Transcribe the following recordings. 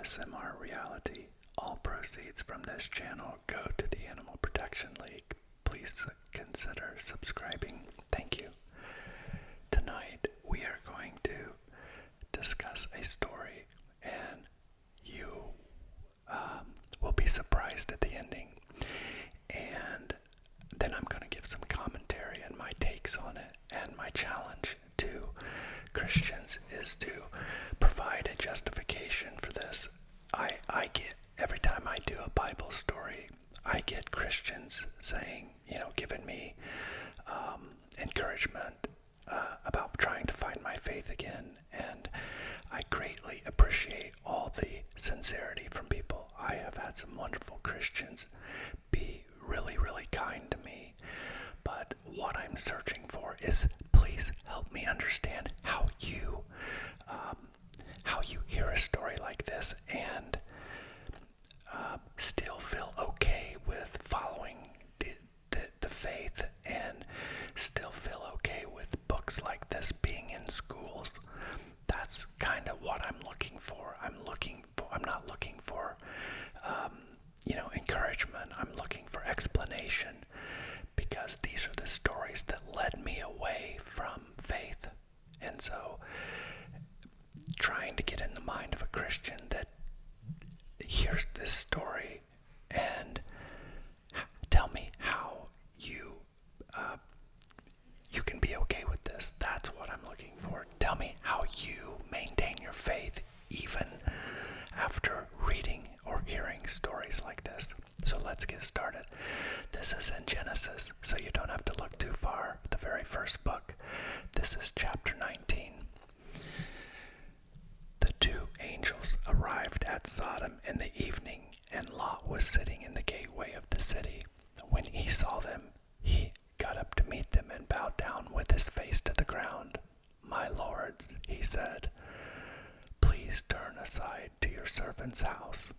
ASMR reality. All proceeds from this channel go to the Animal Protection League. Please consider subscribing. Thank you. Tonight we are going to discuss a story, and you will be surprised at the ending. And then I'm going to give some commentary and my takes on it. And my challenge to Christians is to provide a justification for this. I get, every time I do a Bible story, I get Christians saying, giving me encouragement about trying to find my faith again. And I greatly appreciate all the sincerity from people. I have had some wonderful Christians be really, really kind to me. But what I'm searching for is, please help me understand how you hear a story like this and still feel okay with following the faith, and still feel okay with books like this being in schools. That's kind of what I'm looking for. I'm not looking for encouragement. I'm looking for explanation, because these are the stories that led me away from faith. And so trying to get in the mind of a Christian that hears this story and tell me how you can be okay with this. That's what I'm looking for. Tell me how you maintain your faith even after reading or hearing stories like this. So let's get started. This is in Genesis, so you don't have to look too far. The very first book. This is chapter 19. The two angels arrived at Sodom in the evening, and Lot was sitting in the gateway of the city. When he saw them, he got up to meet them and bowed down with his face to the ground. "My lords," he said, "please turn aside to your servant's house.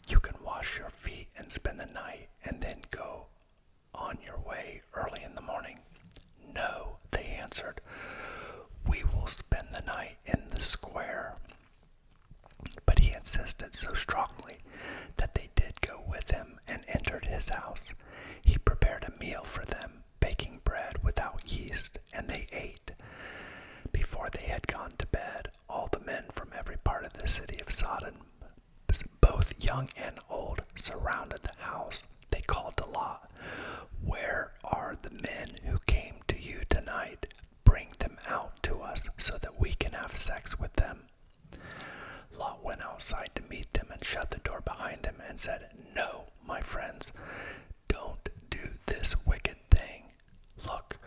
You can wash your feet and spend the night, and then go on your way early in the morning." "No," they answered, "we will spend the night in the square." But he insisted so strongly that they did go with him and entered his house. He prepared a meal for them, baking bread without yeast, and they ate. Before they had gone to bed, all the men from every part of the city of Sodom, both young and old, surrounded the house. They called to Lot, "Where are the men who came to you tonight? Bring them out to us so that we can have sex with them." Lot went outside to meet them and shut the door behind him and said, "No, my friends, don't do this wicked thing. Look,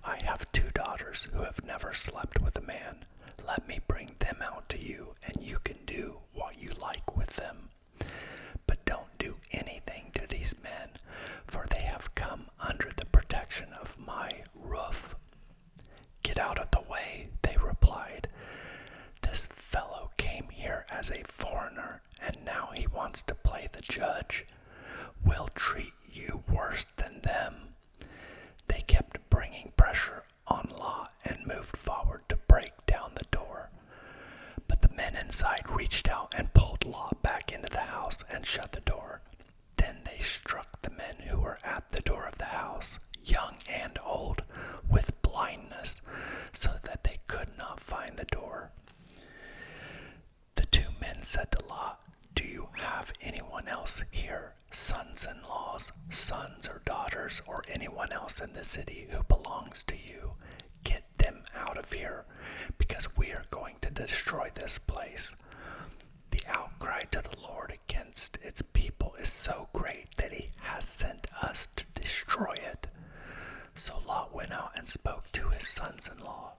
I have 2 daughters who have never slept with a man. Let me bring them out to you, and you can do what you like with them. But don't do anything to these men, for they have come under the protection of my roof." "Get out of the way," they replied. "This fellow came here as a foreigner, and now he wants to play the judge. We'll treat you worse than them." They kept bringing pressure on Lot and moved forward to break down the door. But the men inside reached out and pulled Lot back into the house and shut the door. Then they struck the men who were at the door of the house, young and old, with blindness, so that they could not find the door. The 2 men said to Lot, "Do you have anyone else here, sons-in-laws, sons or daughters, or anyone else in the city who belongs to you? Get them out of here, because we are going to destroy this place." The outcry to the Lord against its people is so great that he has sent us to destroy it. So Lot went out and spoke to his sons-in-law,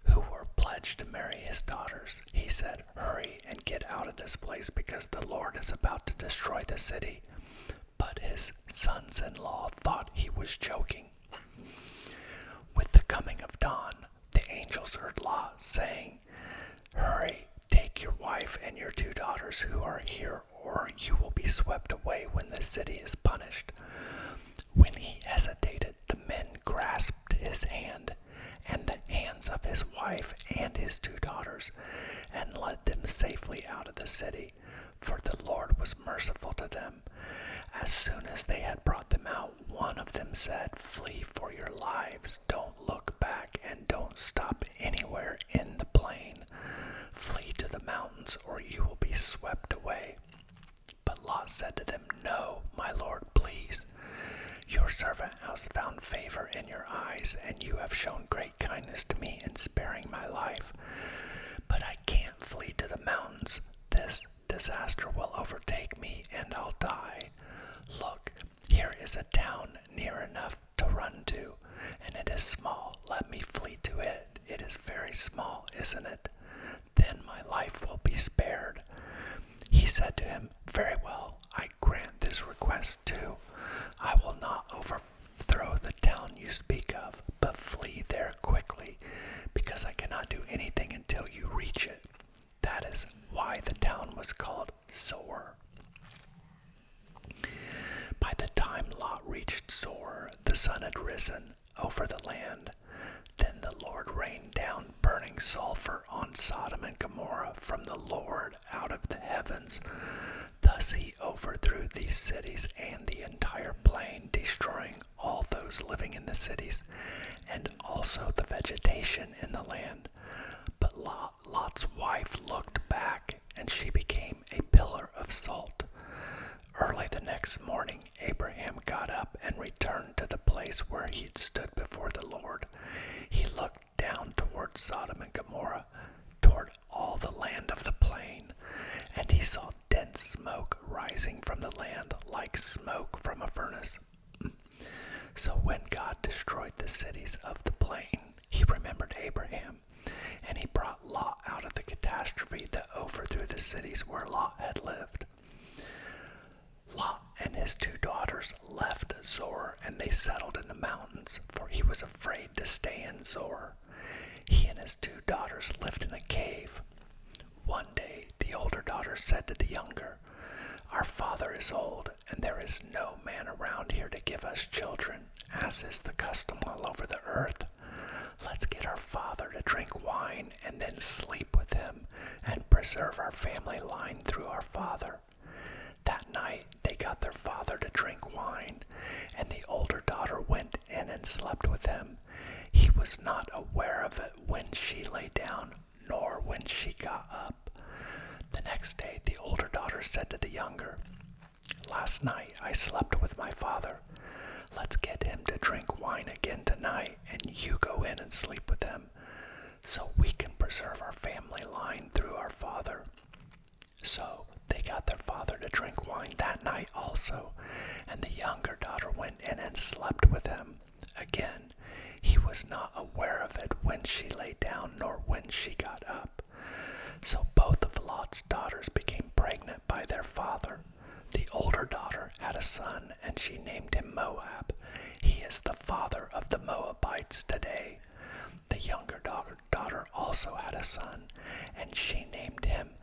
who were pledged to marry his daughters. He said, "Hurry and get out of this place, because the Lord is about to destroy the city." But his sons-in-law thought he was joking. With the coming of dawn, the angels heard Lot saying, "Hurry, take your wife and your 2 daughters who are here, or you will be swept away when the city is punished." When he hesitated, the men grasped his hand and the hands of his wife and his 2 daughters, and led them safely out of the city, for the Lord was merciful to them. As soon as they had brought them out, one of them said, "Flee for your lives. Don't look back and don't stop anywhere in the plain. Flee to the mountains or you will be swept away." But Lot said to them, "No, my Lord, please. Your servant has found favor in your eyes, and you have shown great kindness to me in sparing my life. But I can't flee to the mountains. This disaster will overtake me, and I'll die. Look, here is a town near enough to run to, and it is small. Let me flee to it. It is very small, isn't it? Then my life will be spared." He said to him, "Very well, I grant this request too. I will not overthrow the town you speak of, but flee there quickly, because I cannot do anything until you reach it." That is why the town was called Zoar. By the time Lot reached Zoar, the sun had risen over the land. Then the Lord rained down burning sulfur on Sodom and Gomorrah from the Lord out of the heavens. Thus he overthrew these cities and the entire plain, destroying all those living in the cities and also the vegetation in the land. But Lot's wife looked back, and she became a pillar of salt. Early the next morning, Abraham got up and returned to the place where he had stood before the Lord. He looked down toward Sodom and Gomorrah, toward all the land of the plain, and he saw dense smoke rising from the land like smoke from a furnace. So when God destroyed the cities of the plain, he remembered Abraham, and he brought Lot out of the catastrophe that overthrew the cities where Lot had lived. Lot and his 2 daughters left Zoar, and they settled in the mountains, for he was afraid to stay in Zoar. He and his 2 daughters lived in a cave. One day, the older daughter said to the younger, "Our father is old, and there is no man around here to give us children, as is the custom all over the earth. Let's get our father to drink wine and then sleep with him and preserve our family line through our father." That night they got their father to drink wine, and the older daughter went in and slept with him. He was not aware of it when she lay down, nor when she got up. The next day the older daughter said to the younger, "Last night I slept with my father. Let's get him to drink wine again tonight, and you go in and sleep with him, so we can preserve our family line through our father." So they got their father to drink wine that night also, and the younger daughter went in and slept with him. Again, he was not aware of it when she lay down nor when she got up. So both of Lot's daughters became pregnant by their father. The older daughter had a son, and she named him Moab. He is the father of the Moabites today. The younger daughter also had a son, and she named him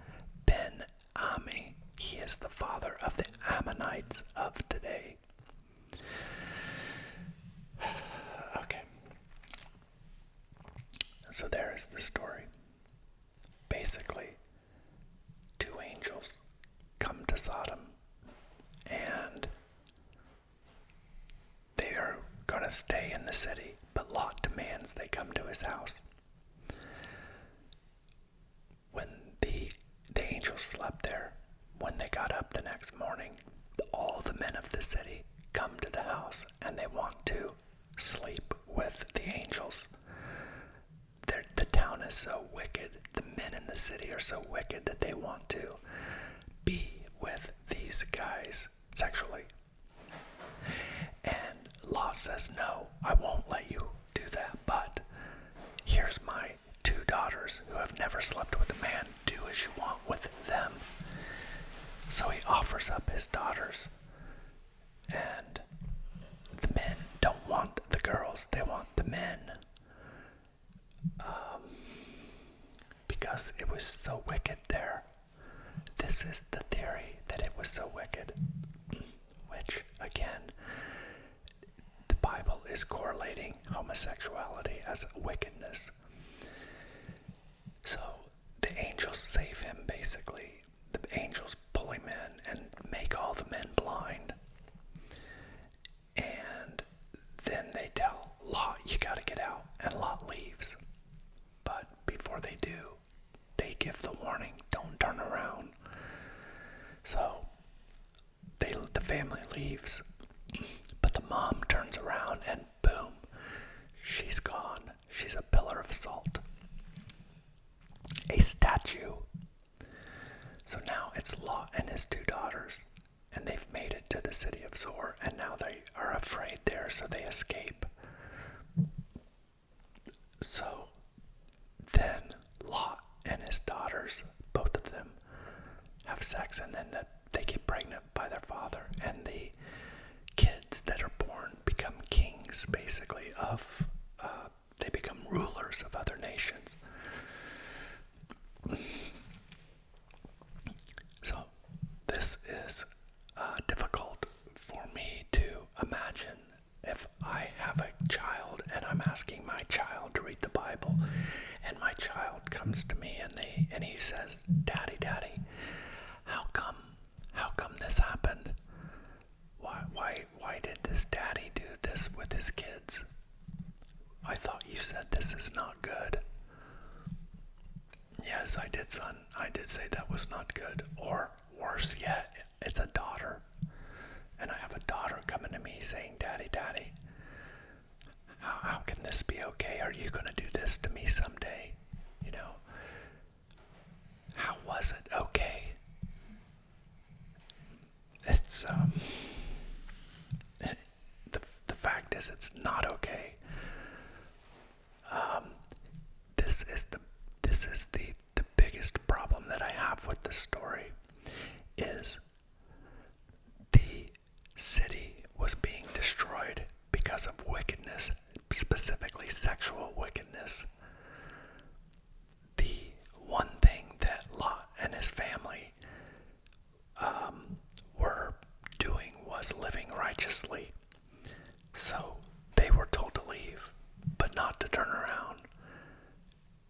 Ben-Ami. He is the father of the Ammonites of today. Okay. So there is the story. Basically, 2 angels come to Sodom, and they are going to stay in the city, but Lot demands they come to his house. When the angels slept there, when they got up the next morning, all the men of the city come to the house, and they want to sleep with the angels. The town is so wicked, the men in the city are so wicked that they want to be with these guys sexually. And Lot says, "No, I won't let you do that, but here's my 2 daughters who have never slept with a man. Do as you want with them." So he offers up his daughters, and the men don't want the girls, they want the men. Because it was so wicked there. This is the theory, that it was so wicked. Which, again, the Bible is correlating homosexuality as wickedness. So the angels save him, basically. The angels pull give the warning, don't turn around. So the family leaves, but the mom turns around and boom, she's gone. She's a pillar of salt. A statue. So now it's Lot and his 2 daughters, and they've made it to the city of Zor, and now they are afraid there, so they escape. So then Lot and his daughters, both of them, have sex, and then they get pregnant by their father, and the kids that are born become kings, basically, they become rulers of other nations. So this is difficult for me to imagine if I have a child and I'm asking my child to read the Bible, and my child comes to me and he says, Daddy, how come this happened? Why did this daddy do this with his kids? I thought you said this is not good. Yes, I did, son. I did say that was not good. Or worse yet, it's a daughter. And I have a daughter coming to me saying, Daddy, how can this be okay? Are you going to do this to me someday? You know, how was it okay? It's, the fact is it's not okay. This is the biggest problem that I have with this story is the city was being destroyed because of wickedness, specifically sexual wickedness. The one thing that Lot and his family were doing was living righteously. So they were told to leave, but not to turn around.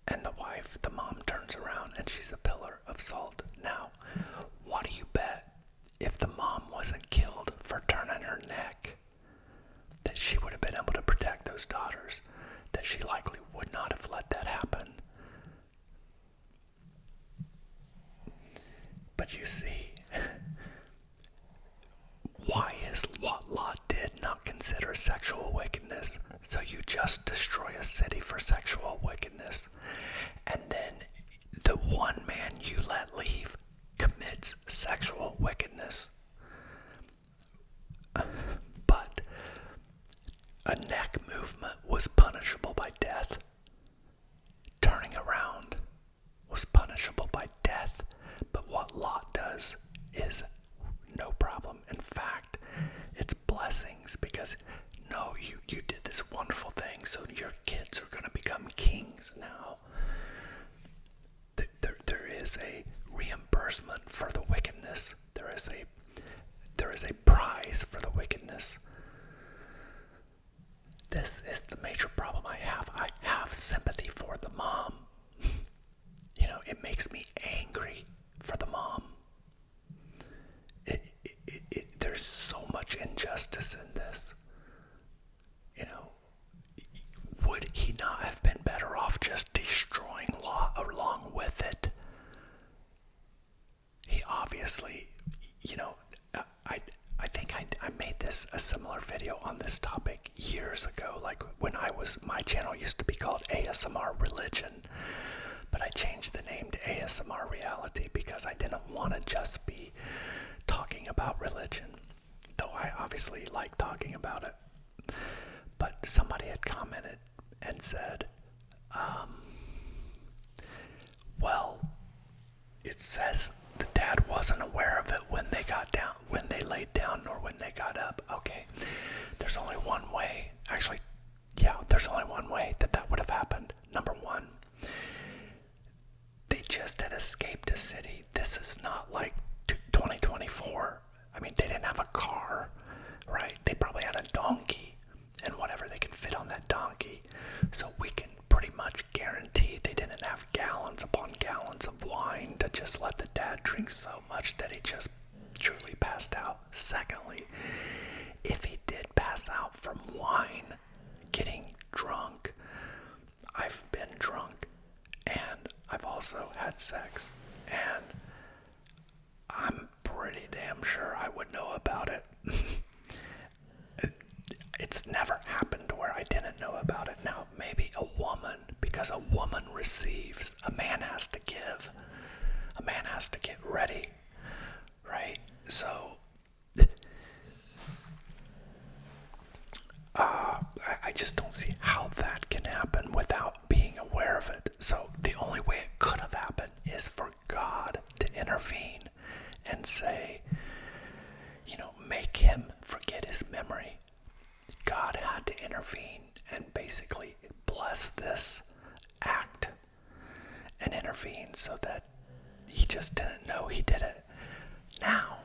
And the mom turns around and she's a pillar of salt. Now, what do you bet if the mom wasn't killed for turning her neck, that she would have been able to protect those daughters, that she likely would not have let that happen? But you see, why is what Lot did not consider sexual wickedness? So you just destroy a city for sexual wickedness, and then the one man you let leave commits sexual wickedness. But a neck movement was punishable by death. Turning around was punishable by death. But what Lot does is no problem. In fact, it's blessings, because no, you did this wonderful thing, so your kids are going to become kings now. There is a reimbursement for the wickedness. There is a prize for the wickedness. This is the major problem I have. I have sympathy for the mom. You know, it makes me angry for the mom. There's so much injustice in this. You know, would he not have been better off just destroying Lot along with it? He obviously, you know, I think I made this a similar video on this topic years ago, like when my channel used to be called ASMR Religion, but I changed the name to ASMR Reality because I didn't want to just be talking about religion, though I obviously like talking about it. But somebody had commented and said, well, it says the dad wasn't aware of it when they laid down, nor when they got up. Okay, there's only one way. Actually, yeah, there's only one way that would have happened. Number one, they just had escaped a city. This is not like 2024. I mean, they didn't have a car, right? They probably had a donkey and whatever they could fit on that donkey. So we can pretty much guarantee they didn't have gallons upon gallons of wine to just let the dad drink so much that he just truly passed out. Secondly, if he did pass out from wine, getting drunk, I've been drunk, and I've also also had sex. And I'm pretty damn sure I would know about it. It's never happened where I didn't know about it. Now, maybe a woman, because a woman receives, a man has to give, a man has to get ready, right? So, I just don't see how that can happen without being aware of it. So, the only way it could have happened is for God to intervene and say, make him forget his memory. God had to intervene and basically bless this act and intervene so that he just didn't know he did it. Now,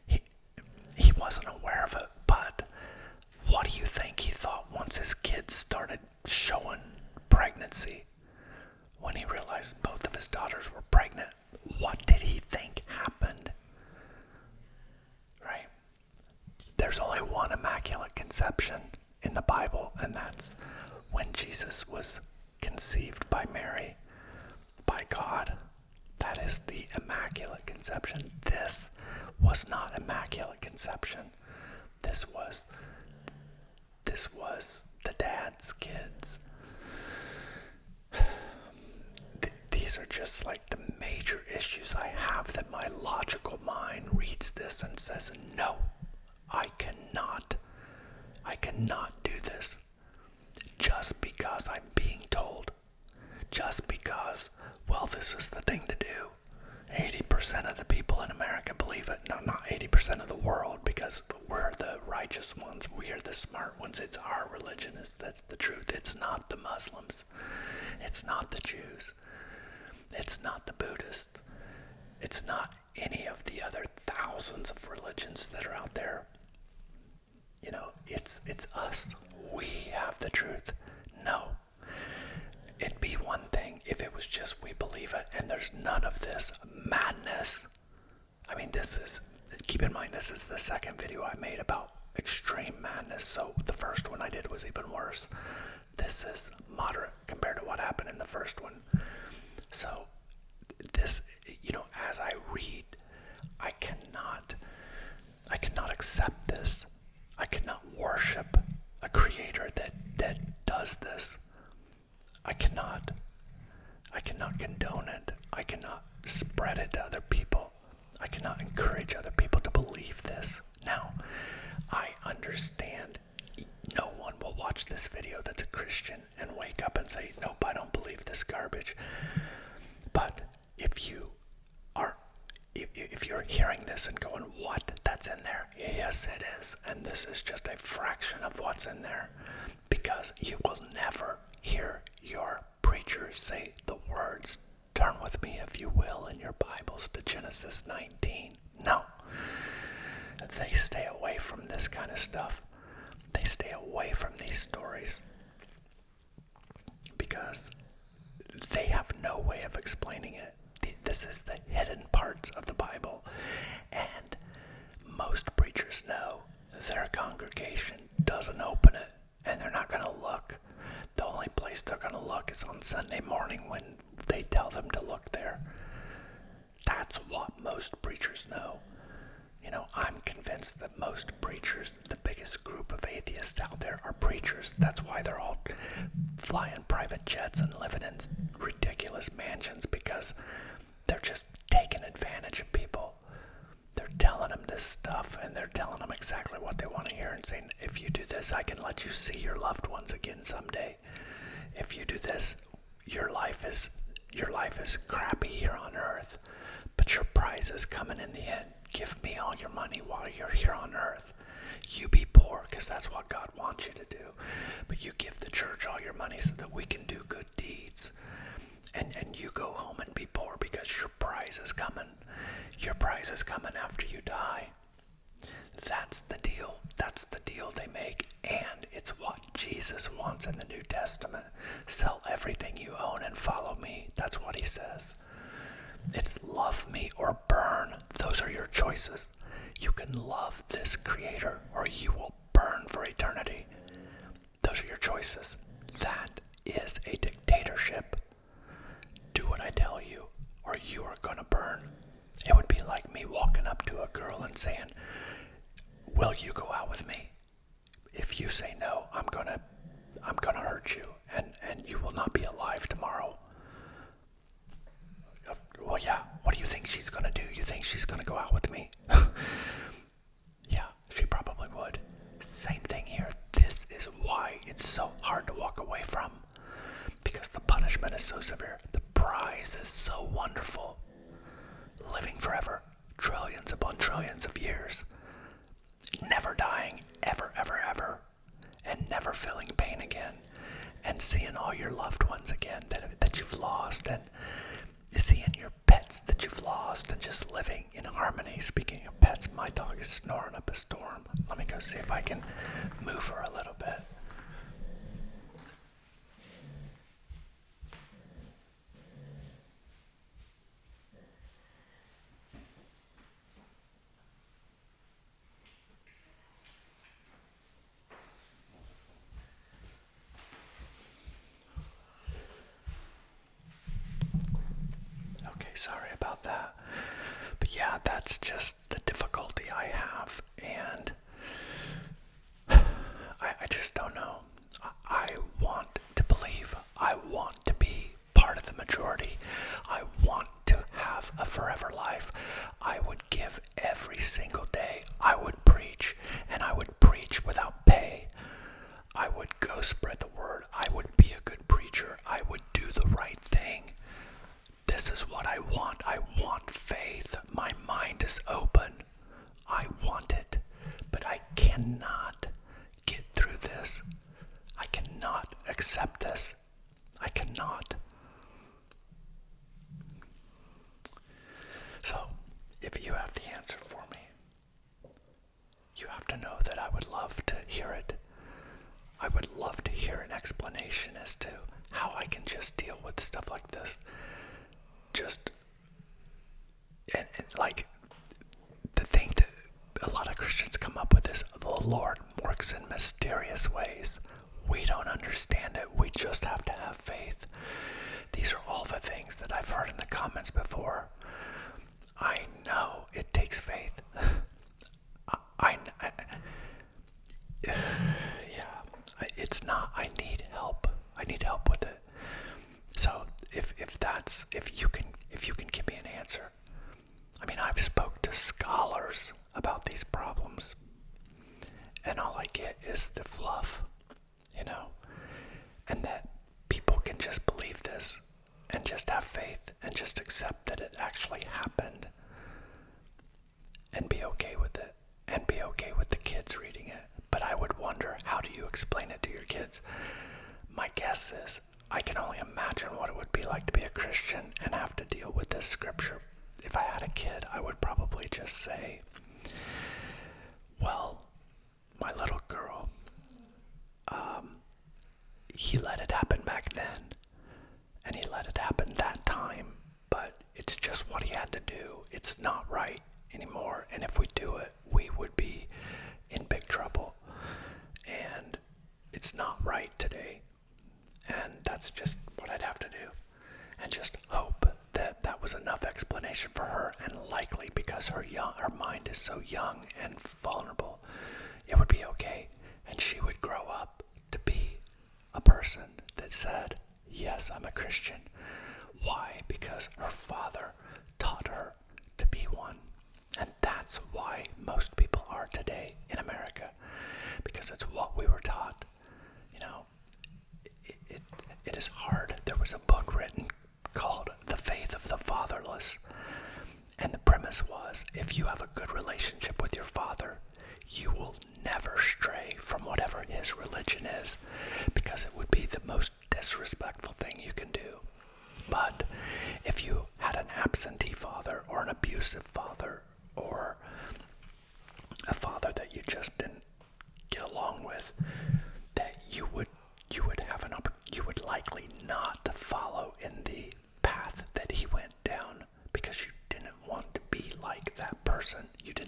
he wasn't aware of it, but what do you think he thought once his kids started showing pregnancy? When he realized both of his daughters were pregnant, what did he think happened? Right? There's only one immaculate conception in the Bible, and that's when Jesus was conceived by Mary, by God. That is the immaculate conception. This was not immaculate conception. This was the dad's kids. These are just like the major issues I have, that my logical mind reads this and says, no, I cannot do this just because I'm being told, just because, well, this is the thing to do. 80% of the people in America believe it. No, not 80% of the world, because we're the righteous ones. We are the smart ones. It's our religion. That's the truth. It's not the Muslims. It's not the Jews. It's not the Buddhists. It's not any of the other thousands of religions that are out there. It's us. We have the truth. No. It'd be one thing if it was just we believe it and there's none of this madness. I mean, keep in mind, this is the second video I made about extreme madness. So the first one I did was even worse. This is moderate compared to what happened in the first one. So this, as I read, I cannot accept this. I cannot worship a creator that does this. I cannot condone it. I cannot spread it to other people. I cannot encourage other people to believe this. Now, I understand no one will watch this video that's a Christian and wake up and say, nope, I don't believe this garbage. But if you're hearing this and going, what? That's in there? Yes, it is. And this is just a fraction of what's in there, because you will never hear your preacher say the words, turn with me, if you will, in your Bibles to Genesis 19. No. They stay away from this kind of stuff. They stay away from these stories because they have no way of explaining it. This is the hidden parts of the Bible. And most preachers know their congregation doesn't open it, and they're not going to look. The only place they're going to look is on Sunday morning when they tell them to look there. That's what most preachers know. I'm convinced that most preachers, the biggest group of atheists out there, are preachers. That's why they're all flying private jets and living in ridiculous mansions, because they're just taking advantage of people. They're telling them this stuff, and they're telling them exactly what they want to hear and saying, if you do this, I can let you see your loved ones again someday. If you do this, your life is crappy here on earth, but your prize is coming in the end. Give me all your money while you're here on earth. You be poor, because that's what God wants you to do. But you give the church all your money so that we can do good deeds. And you go home and be poor, because your prize is coming. Your prize is coming after you die. That's the deal. That's the deal they make. And it's what Jesus wants in the New Testament. Sell everything you own and follow me. That's what he says. It's love me or burn. Those are your choices. You can love this creator or you will burn for eternity. Those are your choices. That is a dictatorship. me walking up to a girl and saying, will you go out with me? If you say no, I'm gonna hurt you, and you will not be alive tomorrow. Well, yeah, what do you think she's gonna do? You think she's gonna go out with me? Yeah, she probably would. Same thing here. This is why it's so hard to walk away from. Because the punishment is so severe. The prize is so wonderful. Living forever, trillions upon trillions of years. Never dying, ever, ever, ever. And never feeling pain again. And seeing all your loved ones again that you've lost. And seeing your pets that you've lost. And just living in harmony. Speaking of pets, my dog is snoring up a storm. Let me go see if I can move her a little bit. Sorry about that. But yeah, that's just the difficulty I have. And I just don't know. I want to believe. I want to be part of the majority. I want to have a forever life. I would give every single day. I would preach, and I would preach without pay. I would go spread the word. I would be a good preacher. I would do the right thing. This is what I want. I want faith. My mind is open. I want it. But I cannot get through this. I cannot accept this. I cannot. So, if you have the answer for me, you have to know that I would love to hear it. I would love to hear an explanation as to how I can just deal with stuff like this. And like the thing that a lot of Christians come up with is the Lord works in mysterious ways. We don't understand it. We just have to have faith. These are all the things that I've heard in the comments before. I know it takes faith. It's not. I need help. I need help with it. So if you can give me an answer. I mean, I've spoke to scholars about these problems, and all I get is the fluff, and that people can just believe this and just have faith and just accept that it actually happened and be okay with it and be okay with the kids reading it. But I would wonder, how do you explain it to your kids? My guess is I can only imagine what it would be like to be a Christian and have to deal with this scripture. If I had a kid, I would probably just say, well, my little girl, he let it happen back then, and he let it happen that time, but it's just what he had to do. It's not right anymore, and if we do it, we would be in big trouble, and it's not right today, and that's just what I'd have to do, and just hope that that was enough explanation for her, and likely because her mind is so young and vulnerable, it would be okay, and she would grow up to be a person that said, yes, I'm a Christian. Why? Because her father taught her to be one. And that's why most people are today in America, because it's what we were taught. It is hard. There was a book written called The Faith of the Fatherless, and the premise was, if you have a good relationship with your father, you will never stray from whatever his religion is, because it would be the most disrespectful thing you can do. But if you had an absentee father or an abusive father or a father that you just didn't get along with, that you would likely not follow in the path that he went down, because you didn't want to be like that person. You didn't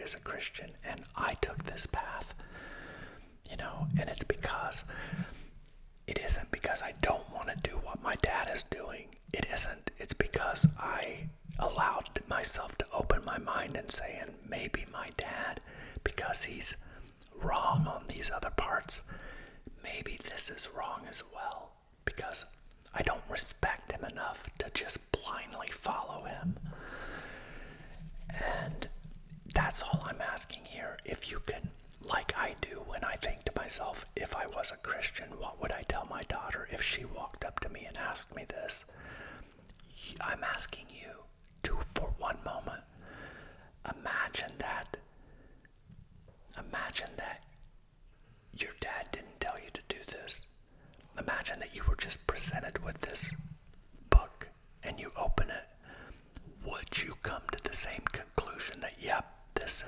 is a Christian and I took this path, and it's because it isn't because I don't want to do what my dad is doing. It isn't. It's because I allowed myself to open my mind and say, and maybe my dad, because he's wrong on these other parts, maybe this is wrong as well, because I don't respect him enough to just blindly follow him. And that's all I'm asking here. If you can, like I do when I think to myself, if I was a Christian, what would I tell my daughter if she walked up to me and asked me this? I'm asking you to, for one moment, imagine that your dad didn't tell you to do this. Imagine that you were just presented with this book and you open it. Would you come to the same conclusion that, yep, this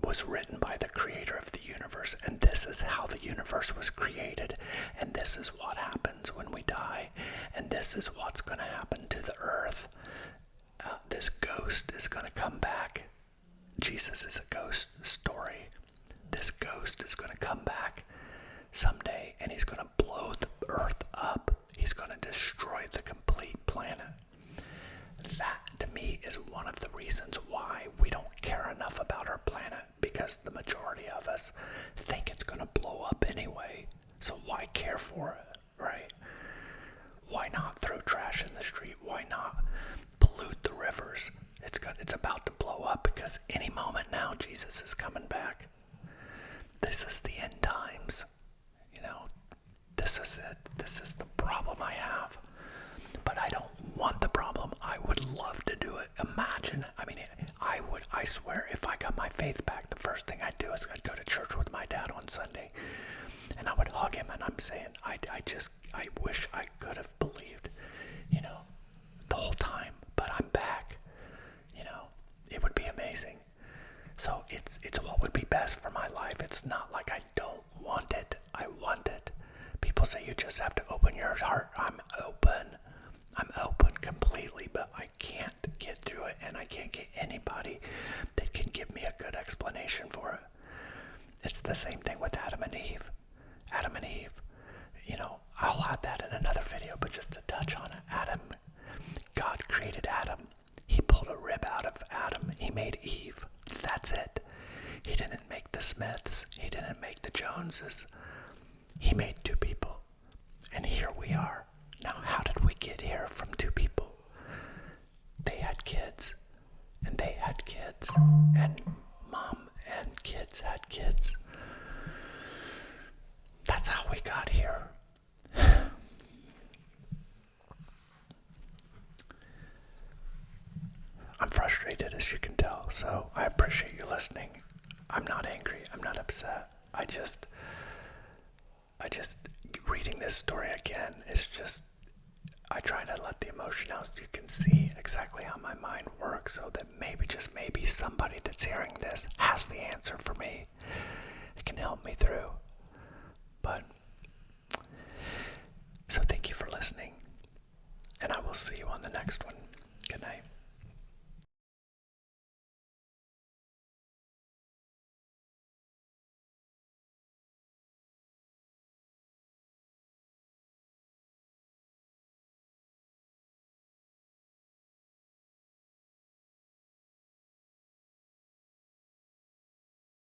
was written by the creator of the universe, and this is how the universe was created, and this is what happens when we die, and this is what's going to happen to the earth. This ghost is going to come back. Jesus is a ghost story. This ghost is going to come back someday, and he's going to blow the earth up. He's going to destroy the complete planet. That, to me, is one of the reasons why we don't care enough about our planet, because the majority of us think it's going to blow up anyway. So why care for it, right? Why not throw trash in the street? Why not pollute the rivers? It's about to blow up because any moment now Jesus is coming back. This is the end times. This is it. This is the problem I have. But I don't want the problem. I would love to do it. Imagine, I swear, if I got my faith back, the first thing I'd do is I'd go to church with my dad on Sunday. And I would hug him, and I'm saying, I wish I could have believed, the whole time. But I'm back. It would be amazing. So it's what would be best for my life. It's not like I don't want it. I want it. People say you just have to open your heart. I'm open completely, but I can't get through it, and I can't get anybody that can give me a good explanation for it. It's the same thing with Adam and Eve. I'll add that in another video, but just to touch on it, God created Adam. He pulled a rib out of Adam. He made Eve. That's it. He didn't make the Smiths. He didn't make the Joneses. He made two people. And here we are. Now, how did we get here from two people? They had kids. And they had kids. And mom and kids had kids. That's how we got here. I'm frustrated, as you can tell, so I appreciate you listening. I'm not angry. I'm not upset. I just reading this story again is just, I try to let the emotion out so you can see exactly how my mind works, so that maybe, just maybe, somebody that's hearing this has the answer for me. It can help me through. So thank you for listening, and I will see you on the next one. Good night.